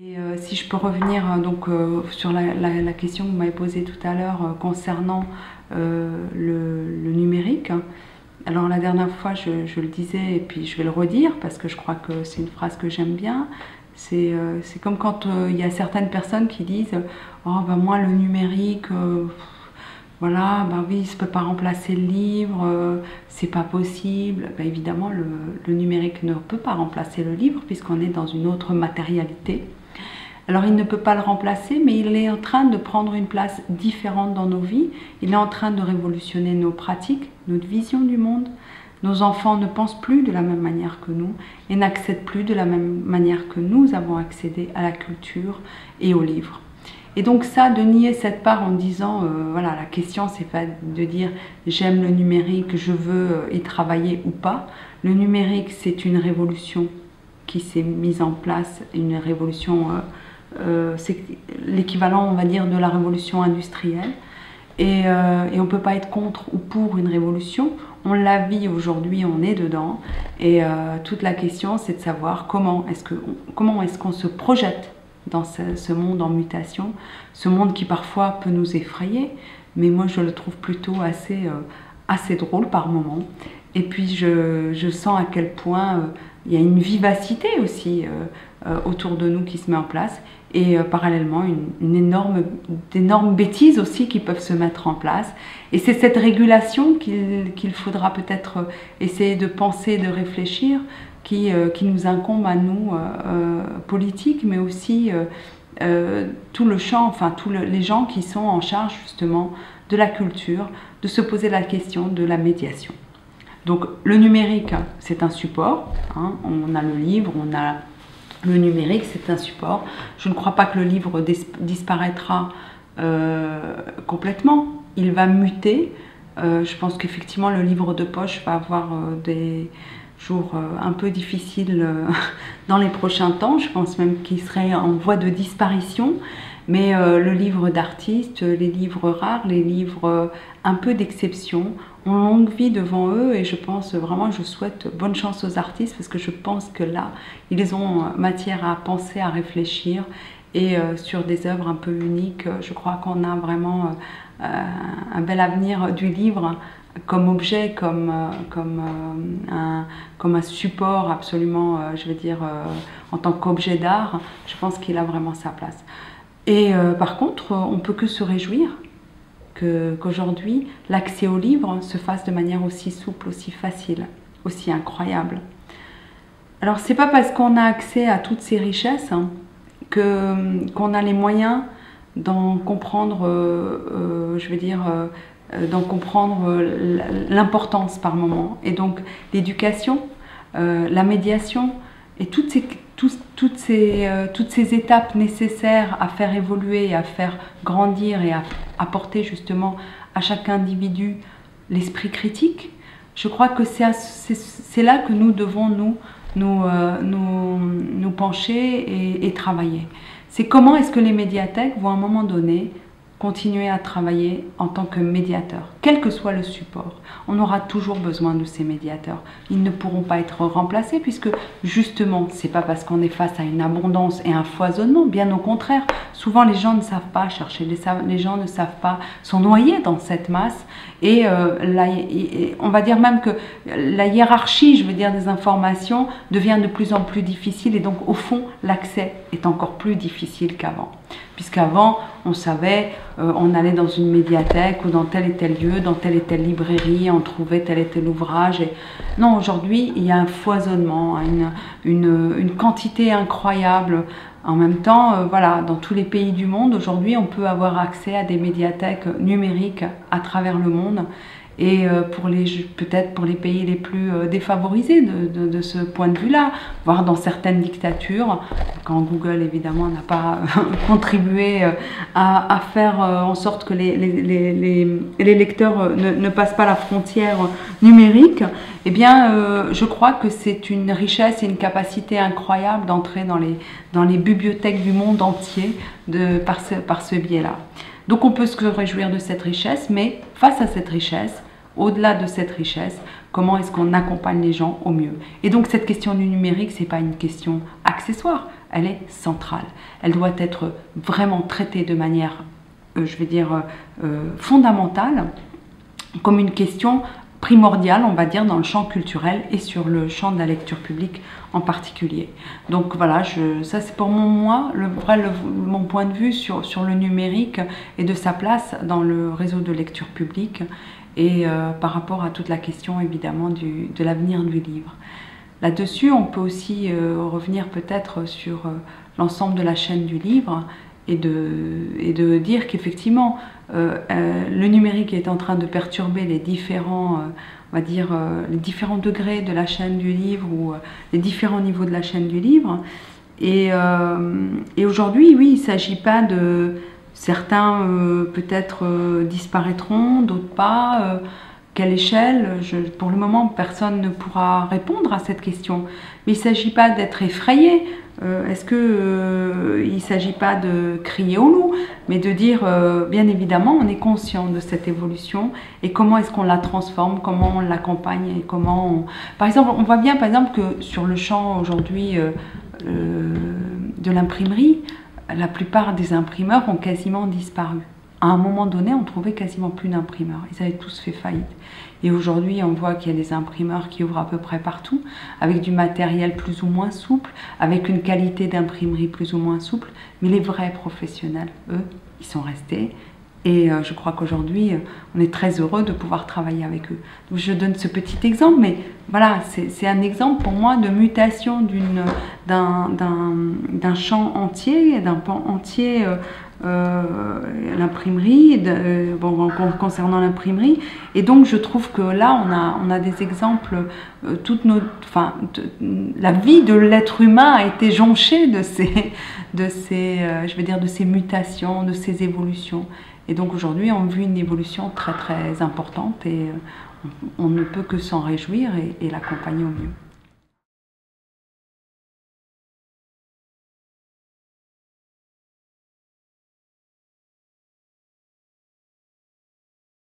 Et si je peux revenir sur la question que vous m'avez posée tout à l'heure concernant le numérique. Alors la dernière fois je le disais et puis je vais le redire parce que je crois que c'est une phrase que j'aime bien. C'est comme quand il y a certaines personnes qui disent oh ben moi le numérique voilà, ben oui, ça ne peut pas remplacer le livre, c'est pas possible. Ben évidemment, le numérique ne peut pas remplacer le livre puisqu'on est dans une autre matérialité. Alors il ne peut pas le remplacer, mais il est en train de prendre une place différente dans nos vies. Il est en train de révolutionner nos pratiques, notre vision du monde. Nos enfants ne pensent plus de la même manière que nous et n'accèdent plus de la même manière que nous avons accédé à la culture et aux livres. Et donc ça, de nier cette part en disant, voilà, la question c'est pas de dire j'aime le numérique, je veux y travailler ou pas. Le numérique c'est une révolution qui s'est mise en place, une révolution, c'est l'équivalent on va dire de la révolution industrielle. Et on ne peut pas être contre ou pour une révolution, on la vit aujourd'hui, on est dedans. Et toute la question c'est de savoir comment est-ce qu'on se projette dans ce monde en mutation, ce monde qui parfois peut nous effrayer, mais moi je le trouve plutôt assez drôle par moments. Et puis je sens à quel point il y a une vivacité aussi autour de nous qui se met en place, et parallèlement d'énormes bêtises aussi qui peuvent se mettre en place. Et c'est cette régulation qu'il faudra peut-être essayer de penser, de réfléchir, qui nous incombe à nous, politiques, mais aussi tout le champ, enfin tous les gens qui sont en charge justement de la culture, de se poser la question de la médiation. Donc le numérique, c'est un support, hein, on a le livre, on a le numérique, c'est un support. Je ne crois pas que le livre disparaîtra complètement, il va muter. Je pense qu'effectivement le livre de poche va avoir des jours un peu difficiles dans les prochains temps. Je pense même qu'il serait en voie de disparition. Mais le livre d'artiste, les livres rares, les livres un peu d'exception ont longue vie devant eux, et je pense vraiment, je souhaite bonne chance aux artistes parce que je pense que là, ils ont matière à penser, à réfléchir, et sur des œuvres un peu uniques. Je crois qu'on a vraiment un bel avenir du livre comme objet, comme un support absolument, je veux dire, en tant qu'objet d'art. Je pense qu'il a vraiment sa place. Et par contre, on ne peut que se réjouir qu'aujourd'hui, l'accès au livre se fasse de manière aussi souple, aussi facile, aussi incroyable. Alors, c'est pas parce qu'on a accès à toutes ces richesses hein, qu'on a les moyens d'en comprendre, je veux dire, d'en comprendre l'importance par moment. Et donc, l'éducation, la médiation et toutes ces étapes nécessaires à faire évoluer, à faire grandir et à apporter justement à chaque individu l'esprit critique, je crois que c'est là que nous devons nous pencher et travailler. C'est comment est-ce que les médiathèques vont à un moment donné continuer à travailler en tant que médiateurs, quel que soit le support. On aura toujours besoin de ces médiateurs. Ils ne pourront pas être remplacés puisque justement, c'est pas parce qu'on est face à une abondance et un foisonnement, bien au contraire. Souvent, les gens ne savent pas chercher, les gens ne savent pas, sont noyés dans cette masse. Et on va dire même que la hiérarchie, je veux dire, des informations devient de plus en plus difficile, et donc au fond, l'accès est encore plus difficile qu'avant. Puisqu'avant, on savait, on allait dans une médiathèque ou dans tel et tel lieu, dans telle et telle librairie, on trouvait tel et tel ouvrage. Et... Non, aujourd'hui, il y a un foisonnement, une quantité incroyable. En même temps, voilà, dans tous les pays du monde, aujourd'hui, on peut avoir accès à des médiathèques numériques à travers le monde. Et peut-être pour les pays les plus défavorisés de ce point de vue-là, voire dans certaines dictatures, quand Google évidemment n'a pas contribué à faire en sorte que les lecteurs ne passent pas la frontière numérique, eh bien je crois que c'est une richesse et une capacité incroyable d'entrer dans les bibliothèques du monde entier par ce biais-là. Donc on peut se réjouir de cette richesse, mais face à cette richesse, au-delà de cette richesse, comment est-ce qu'on accompagne les gens au mieux? Et donc cette question du numérique, ce n'est pas une question accessoire, elle est centrale. Elle doit être vraiment traitée de manière, je vais dire, fondamentale, comme une question primordiale, on va dire, dans le champ culturel et sur le champ de la lecture publique en particulier. Donc voilà, ça c'est pour moi mon point de vue sur le numérique et de sa place dans le réseau de lecture publique et par rapport à toute la question évidemment de l'avenir du livre. Là-dessus, on peut aussi revenir peut-être sur l'ensemble de la chaîne du livre et de dire qu'effectivement, le numérique est en train de perturber les différents, on va dire, les différents degrés de la chaîne du livre ou les différents niveaux de la chaîne du livre. Et aujourd'hui, oui, il ne s'agit pas de... Certains peut-être disparaîtront, d'autres pas. Quelle échelle? Pour le moment, personne ne pourra répondre à cette question. Mais il ne s'agit pas d'être effrayé. Est-ce qu'il ne s'agit pas de crier au loup, mais de dire, bien évidemment, on est conscient de cette évolution et comment est-ce qu'on la transforme, comment on l'accompagne et comment on... Par exemple, on voit bien par exemple que sur le champ aujourd'hui de l'imprimerie, la plupart des imprimeurs ont quasiment disparu. À un moment donné, on trouvait quasiment plus d'imprimeurs. Ils avaient tous fait faillite. Et aujourd'hui, on voit qu'il y a des imprimeurs qui ouvrent à peu près partout, avec du matériel plus ou moins souple, avec une qualité d'imprimerie plus ou moins souple. Mais les vrais professionnels, eux, ils sont restés. Et je crois qu'aujourd'hui, on est très heureux de pouvoir travailler avec eux. Donc je donne ce petit exemple, mais voilà, c'est un exemple pour moi de mutation d'un champ entier, d'un pan entier, l'imprimerie, concernant l'imprimerie. Et donc je trouve que là, on a des exemples, la vie de l'être humain a été jonchée de ces mutations, de ces évolutions. Et donc aujourd'hui, on vit une évolution très très importante et on ne peut que s'en réjouir et l'accompagner au mieux.